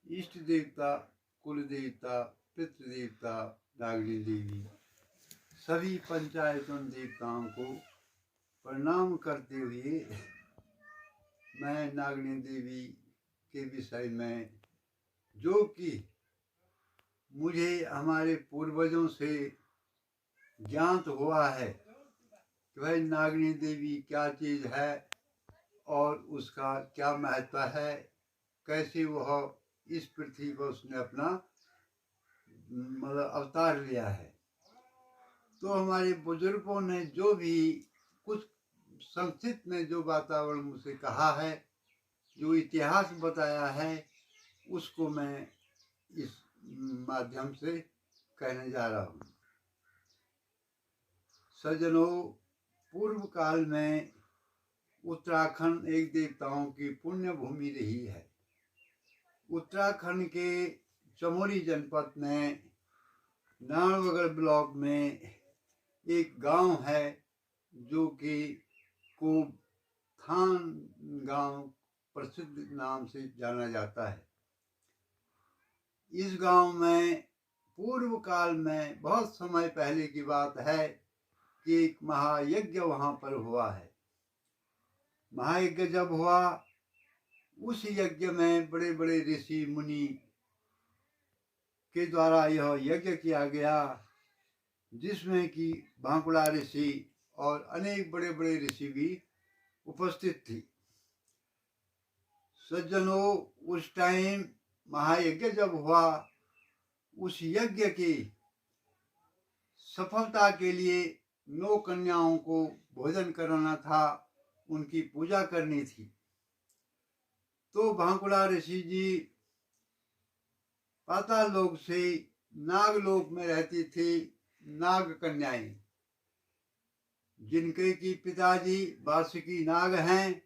इष्ट देवता, कुल देवता, पितृ देवता, नागनी देवी, सभी पंचायतन देवताओं को प्रणाम करते हुए मैं नागनी देवी के विषय में, जो कि मुझे हमारे पूर्वजों से ज्ञात हुआ है कि भाई नागनी देवी क्या चीज़ है और उसका क्या महत्व है, कैसे वह इस पृथ्वी पर उसने अपना मतलब अवतार लिया है। तो हमारे बुजुर्गों ने जो भी कुछ संक्षिप्त में जो वातावरण मुझसे कहा है, जो इतिहास बताया है, उसको मैं इस माध्यम से कहने जा रहा हूँ। सज्जनों, पूर्व काल में उत्तराखंड एक देवताओं की पुण्य भूमि रही है। उत्तराखंड के चमोली जनपद में नारायणगढ़ ब्लॉक में एक गांव है जो कि कोबथान गांव प्रसिद्ध नाम से जाना जाता है। इस गांव में पूर्व काल में बहुत समय पहले की बात है कि एक महायज्ञ वहां पर हुआ है। महायज्ञ जब हुआ, उस यज्ञ में बड़े बड़े ऋषि मुनि के द्वारा यह यज्ञ किया गया, जिसमें कि भांकुड़ा ऋषि और अनेक बड़े बड़े ऋषि भी उपस्थित थी। सज्जनों, उस टाइम महायज्ञ जब हुआ, उस यज्ञ की सफलता के लिए 9 कन्याओं को भोजन कराना था, उनकी पूजा करनी थी। तो भांकुड़ा ऋषि जी पाताल लोक से नागलोक में रहती थी नाग कन्याएं, जिनके की पिताजी वासुकी नाग हैं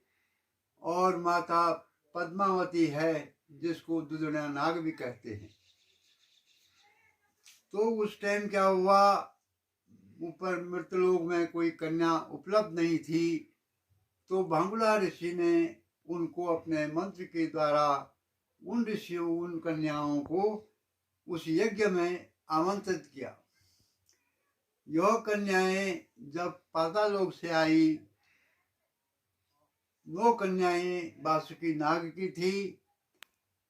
और माता पद्मावती है, जिसको दुदुना नाग भी कहते हैं। तो उस टाइम क्या हुआ, ऊपर मृतलोक में कोई कन्या उपलब्ध नहीं थी। तो भांगुड़ा ऋषि ने उनको अपने मंत्र के द्वारा उन ऋषियों, उन कन्याओं को उस यज्ञ में आमंत्रित किया। यह कन्याएं जब पातालोक से आई, 9 कन्याएं वासुकी नाग की थी।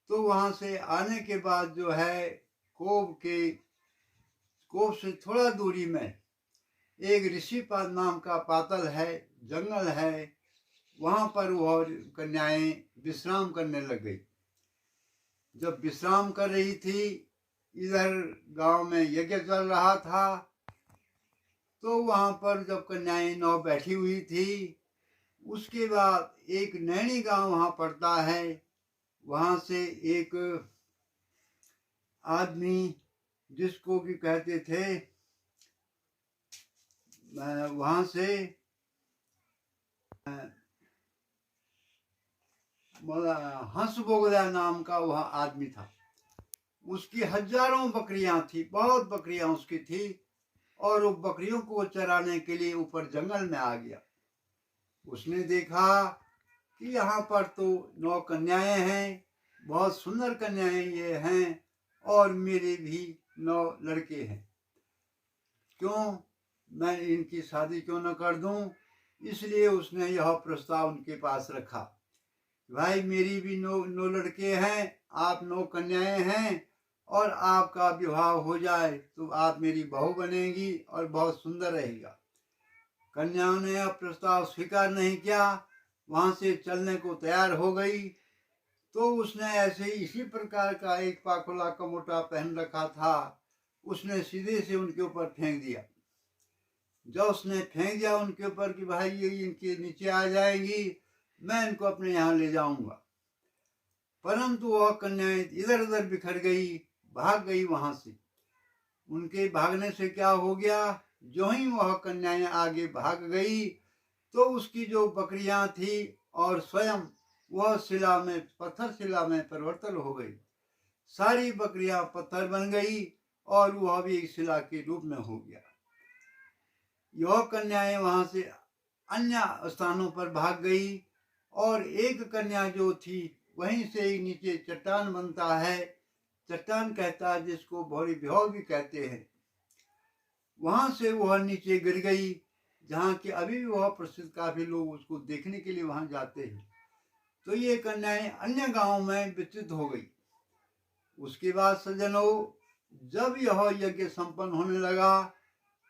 तो वहां से आने के बाद जो है, कोब से थोड़ा दूरी में एक ऋषिपाद नाम का पातल है, जंगल है। वहां पर वह कन्याएं विश्राम करने लग गई। जब विश्राम कर रही थी, इधर गांव में यज्ञ चल रहा था। तो वहां पर जब कन्याएं 9 बैठी हुई थी, उसके बाद एक नैनी गांव वहां पड़ता है। वहां से एक आदमी, जिसको कि कहते थे, वहां से हंस बोगदा नाम का वह आदमी था। उसकी हजारों बकरियां थी, बहुत बकरियां उसकी थी, और वो बकरियों को चराने के लिए ऊपर जंगल में आ गया। उसने देखा कि यहाँ पर तो 9 कन्याएं हैं, बहुत सुंदर कन्याएं ये हैं, और मेरे भी 9 लड़के हैं। क्यों मैं इनकी शादी क्यों न कर दूं? इसलिए उसने यह प्रस्ताव उनके पास रखा, भाई मेरी भी 9 लड़के हैं, आप 9 कन्याएं हैं, और आपका विवाह हो जाए तो आप मेरी बहू बनेगी और बहुत सुंदर रहेगा। कन्याओं ने यह प्रस्ताव स्वीकार नहीं किया, वहां से चलने को तैयार हो गई। तो उसने ऐसे ही इसी प्रकार का एक पाखुला कमोटा पहन रखा था, उसने सीधे से उनके ऊपर फेंक दिया। जब उसने फेंक दिया उनके ऊपर कि भाई ये इनके नीचे आ जाएंगी, मैं इनको अपने यहाँ ले जाऊंगा, परंतु वह कन्याएं इधर उधर बिखर गई, भाग गई वहां से। उनके भागने से क्या हो गया, जो ही वह कन्याएं आगे भाग गई, तो उसकी जो बकरियां थी और स्वयं वह शिला में, पत्थर शिला में परिवर्तन हो गई। सारी बकरियां पत्थर बन गई और वह भी एक शिला के रूप में हो गया। यह कन्याएं वहां से अन्य स्थानों पर भाग गई, और एक कन्या जो थी वहीं से ही नीचे चट्टान बनता है, चट्टान कहता है जिसको भौरी बिहौल भी कहते हैं। वहां से वह नीचे गिर गई, जहाँ की अभी भी वह प्रसिद्ध, काफी लोग उसको देखने के लिए वहां जाते हैं। तो ये कन्याएं अन्य गांव में वितरित हो गई। उसके बाद सज्जनों, जब यह यज्ञ संपन्न होने लगा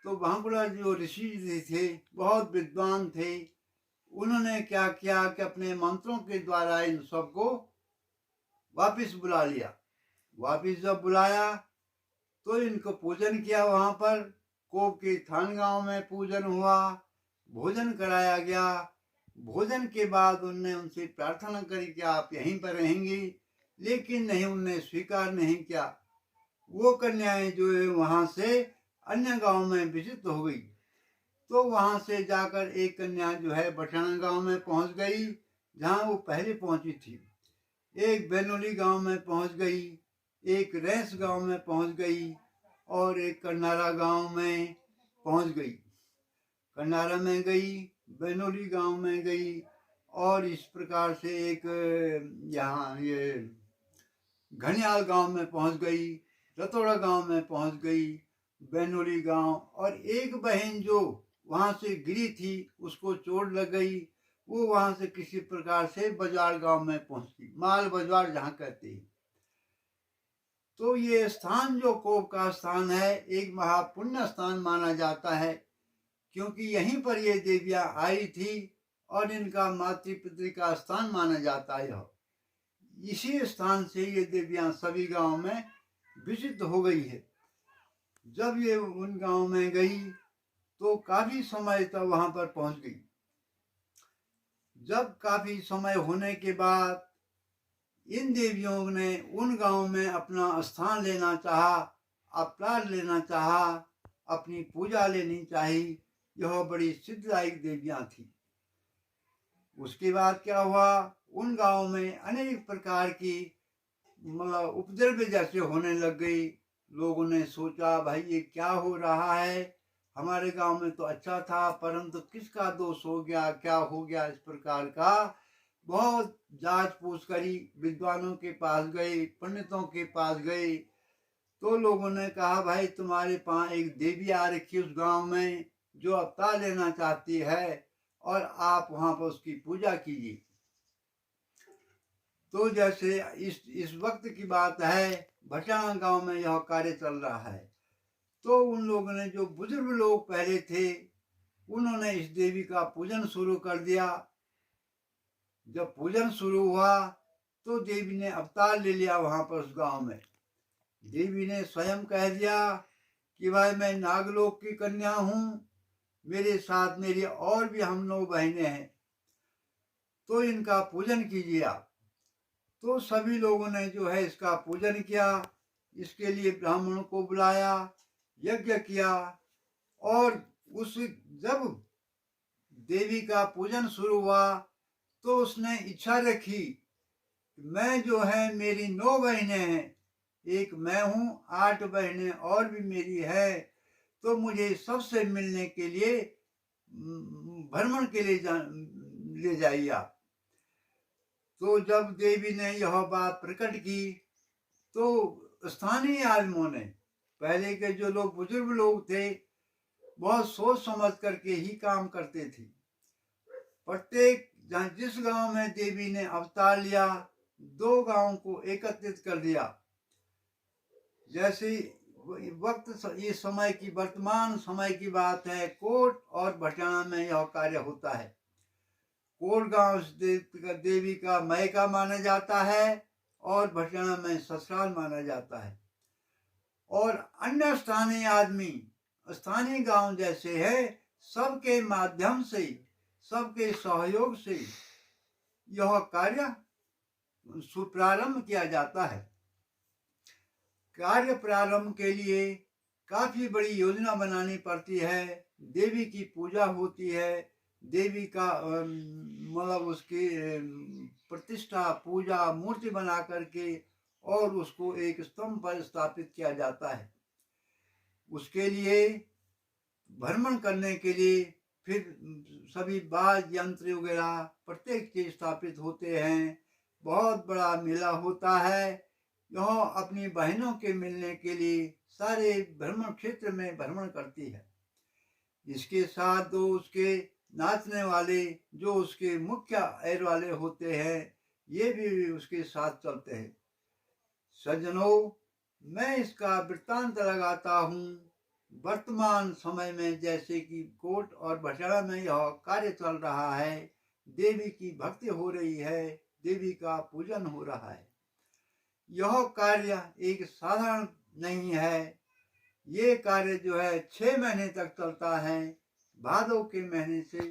तो बांकुड़ा जो ऋषि जी थे, बहुत विद्वान थे, उन्होंने क्या किया कि अपने मंत्रों के द्वारा इन सबको वापिस बुला लिया। वापिस जब बुलाया तो इनको पूजन किया, वहां पर कोप के थान गांव में पूजन हुआ, भोजन कराया गया। भोजन के बाद उनने उनसे प्रार्थना करी कि आप यहीं पर रहेंगी, लेकिन नहीं, उनने स्वीकार नहीं किया। वो कन्याएं जो है वहां से अन्य गांव में विचित हो गई। तो वहां से जाकर एक कन्या जो है बटाना गांव में पहुंच गई, जहां वो पहले पहुंची थी। एक बेनोली गांव में पहुंच गई, एक रैस गांव में पहुंच गई, और एक कन्नारा गांव में पहुंच गई। कन्नारा में गई, बेनोली गांव में गई, और इस प्रकार से एक यहाँ ये घनियाल गांव में पहुंच गई, रतोड़ा गांव में पहुंच गई, बेनोली गांव। और एक बहन जो वहां से गिरी थी, उसको चोट लग गई, वो वहां से किसी प्रकार से बजवाड़ गांव में पहुंच गई, माल बजवाड़ जहां कहते हैं। तो ये स्थान जो कोप का स्थान है, एक महापुण्य स्थान माना जाता है, क्योंकि यहीं पर ये देवियां आई थी और इनका मातृ पितृ का स्थान माना जाता है। इसी स्थान से ये देवियां सभी गांव में विचित हो गई है। जब ये उन गांव में गई तो काफी समय तक वहां पर पहुंच गई। जब काफी समय होने के बाद इन देवियों ने उन गांव में अपना स्थान लेना चाहा, अवतार लेना चाहा, अपनी पूजा लेनी चाहिए। यह बड़ी सिद्धदायक देवियां थी। उसके बाद क्या हुआ, उन गांव में अनेक प्रकार की उपद्रव जैसे होने लग गई। लोगों ने सोचा, भाई ये क्या हो रहा है, हमारे गांव में तो अच्छा था, परंतु किसका दोष हो गया, क्या हो गया, इस प्रकार का बहुत जांच पूछ करी। विद्वानों के पास गए, पंडितों के पास गए, तो लोगों ने कहा, भाई तुम्हारे पास एक देवी आ रखी उस गांव में, जो अवतार लेना चाहती है, और आप वहां पर उसकी पूजा कीजिए। तो जैसे इस वक्त की बात है, भटाना गांव में यह कार्य चल रहा है। तो उन लोगों ने, जो बुजुर्ग लोग पहले थे, उन्होंने इस देवी का पूजन शुरू कर दिया। जब पूजन शुरू हुआ तो देवी ने अवतार ले लिया वहां पर उस गांव में। देवी ने स्वयं कह दिया कि भाई मैं नागलोक की कन्या हूं, मेरे साथ मेरी और भी हम 9 बहनें हैं, तो इनका पूजन कीजिए आप। तो सभी लोगों ने जो है इसका पूजन किया, इसके लिए ब्राह्मणों को बुलाया, यज्ञ किया। और उस जब देवी का पूजन शुरू हुआ तो उसने इच्छा रखी, मैं जो है, मेरी 9 बहनें हैं, एक मैं हूं, 8 बहनें और भी मेरी है, तो मुझे सबसे मिलने के लिए भ्रमण के लिए ले जाइए आप। तो जब देवी ने यह बात प्रकट की तो स्थानीय आदमियों ने, पहले के जो लोग बुजुर्ग लोग थे, बहुत सोच समझ करके ही काम करते थे। प्रत्येक जिस गांव में देवी ने अवतार लिया, 2 गांव को एकत्रित कर दिया। जैसे वक्त ये समय की, वर्तमान समय की बात है, कोट और भटाना में यह कार्य होता है। कोट गांव देवी का मैका माना जाता है और भटाना में ससुराल माना जाता है। और अन्य स्थानीय आदमी, स्थानीय गांव जैसे है, सबके माध्यम से, सबके सहयोग से यह कार्य प्रारंभ किया जाता है। कार्य प्रारंभ के लिए काफी बड़ी योजना बनानी पड़ती है। देवी की पूजा होती है, देवी का मतलब उसकी प्रतिष्ठा, पूजा, मूर्ति बना करके और उसको एक स्तंभ पर स्थापित किया जाता है। उसके लिए भ्रमण करने के लिए फिर सभी बाज यंत्र वगैरह प्रत्येक चीज स्थापित होते हैं। बहुत बड़ा मेला होता है। यहाँ अपनी बहनों के मिलने के लिए सारे भ्रमण क्षेत्र में भ्रमण करती है। इसके साथ दो उसके नाचने वाले जो उसके मुख्य ऐर वाले होते हैं, ये भी उसके साथ चलते हैं। सज्जनों, मैं इसका वृत्तांत लगाता हूँ। वर्तमान समय में जैसे कि कोट और भटरा में यह कार्य चल रहा है, देवी की भक्ति हो रही है, देवी का पूजन हो रहा है। यह कार्य एक साधारण नहीं है। ये कार्य जो है 6 महीने तक चलता है। भादों के महीने से